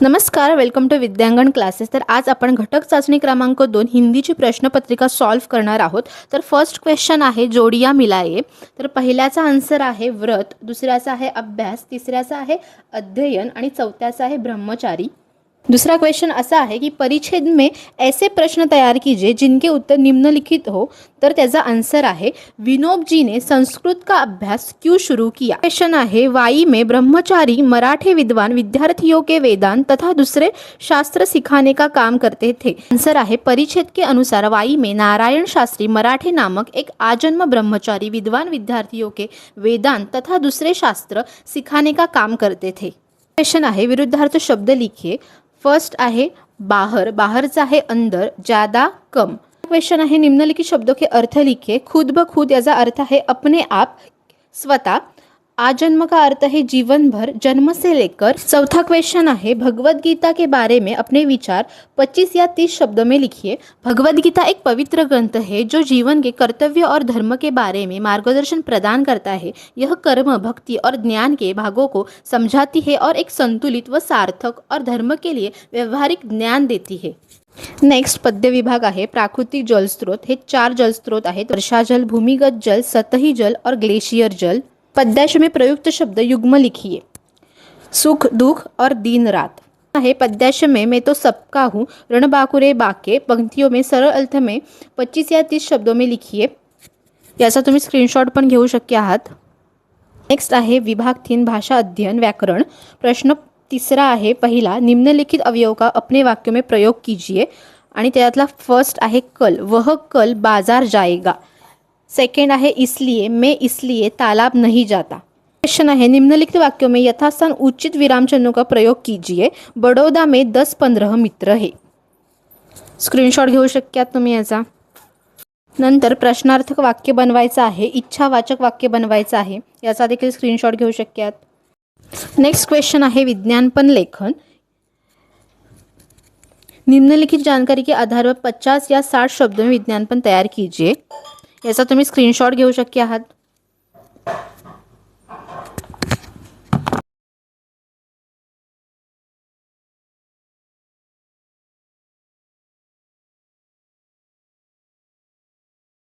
नमस्कार, welcome to विद्यांगण classes. तर आज आपण घटक चाचणी क्रमांक 2 हिंदीची प्रश्नपत्रिका सॉल्व्ह करणार आहोत। तर फर्स्ट क्वेश्चन आहे जोडिया मिलाये। तर पहिल्याचा आन्सर आहे व्रत, दुसऱ्याचा आहे अभ्यास, तिसऱ्याचा आहे अध्ययन आणि चौथ्याचा आहे ब्रह्मचारी। दूसरा क्वेश्चन ऐसा है कि परिच्छेद में ऐसे प्रश्न तैयार कीजिए जिनके उत्तर निम्नलिखित हो। तर त्याचा आंसर आहे विनोब जी ने संस्कृत का अभ्यास क्यों शुरू किया। क्वेश्चन आहे वाई में ब्रह्मचारी मराठी विद्वान विद्यार्थियों के वेदांत तथा दूसरे शास्त्र सिखाने का काम करते थे। आंसर आहे परिच्छेद के अनुसार वाई में नारायण शास्त्री मराठी नामक एक आजन्म ब्रह्मचारी विद्वान विद्यार्थियों के वेदांत तथा दूसरे शास्त्र सिखाने का काम करते थे। क्वेश्चन आहे विरुद्धार्थ शब्द लिखिए। फर्स्ट आहे बाहर, बाहरचा आहे अंदर, ज़्यादा, कम। क्वेश्चन आहे निम्नलिखित शब्दों के अर्थ लिखिए। खुद ब खुद याचा अर्थ है अपने आप, स्वतः। आजन्म का अर्थ है जीवन भर, जन्म से लेकर। चौथा क्वेश्चन है भगवद गीता के बारे में अपने विचार 25 या 30 शब्दों में लिखिए। भगवद गीता एक पवित्र ग्रंथ है जो जीवन के कर्तव्य और धर्म के बारे में मार्गदर्शन प्रदान करता है। यह कर्म, भक्ति और ज्ञान के भागों को समझाती है और एक संतुलित व सार्थक और धर्म के लिए व्यवहारिक ज्ञान देती है। नेक्स्ट पद्य विभाग आहे प्राकृतिक जलस्रोत। हे 4 जलस्रोत आहेत, वर्षाजल, भूमिगत जल, सतही जल और ग्लेशियर जल। पद्याश में प्रयुक्त शब्द युग्म लिखिए। सुख, दुख और दिन रात है। पद्याश में मैं तो सबका हूँ, रणबाकुरे बाके। पंक्तियों में सरल अर्थ में 25 या 30 शब्दों में लिखिए। याचा तुम्ही स्क्रीनशॉट पण घेऊ शकता आहात। नेक्स्ट आहे विभाग 3 भाषा अध्ययन व्याकरण। प्रश्न तीसरा आहे पहिला निम्नलिखित अवयव का अपने वाक्यों में प्रयोग कीजिए। आणि त्यातला फर्स्ट आहे कल, वह कल बाजार जाएगा। सेकेंड है इसलिए, मैं इसलिए तालाब नहीं जाता। क्वेश्चन है निम्नलिखित वाक्यों में यथास्थान उचित विराम चिन्हों का प्रयोग कीजिए। बड़ौदा में 10-15 मित्र है। स्क्रीनशॉट घेऊ शकता तुम्ही याचा। नंतर प्रश्नार्थक वाक्य बनवायचं आहे, इच्छावाचक वाक्य बनवायचं आहे, याचा देखील स्क्रीनशॉट घेऊ शकतात। नेक्स्ट क्वेश्चन है विज्ञापन लेखन। निम्नलिखित जानकारी के आधार पर 50 या 60 शब्दों में विज्ञापन तैयार कीजिए। याचा तुम्ही स्क्रीनशॉट घेऊ शकता आहात।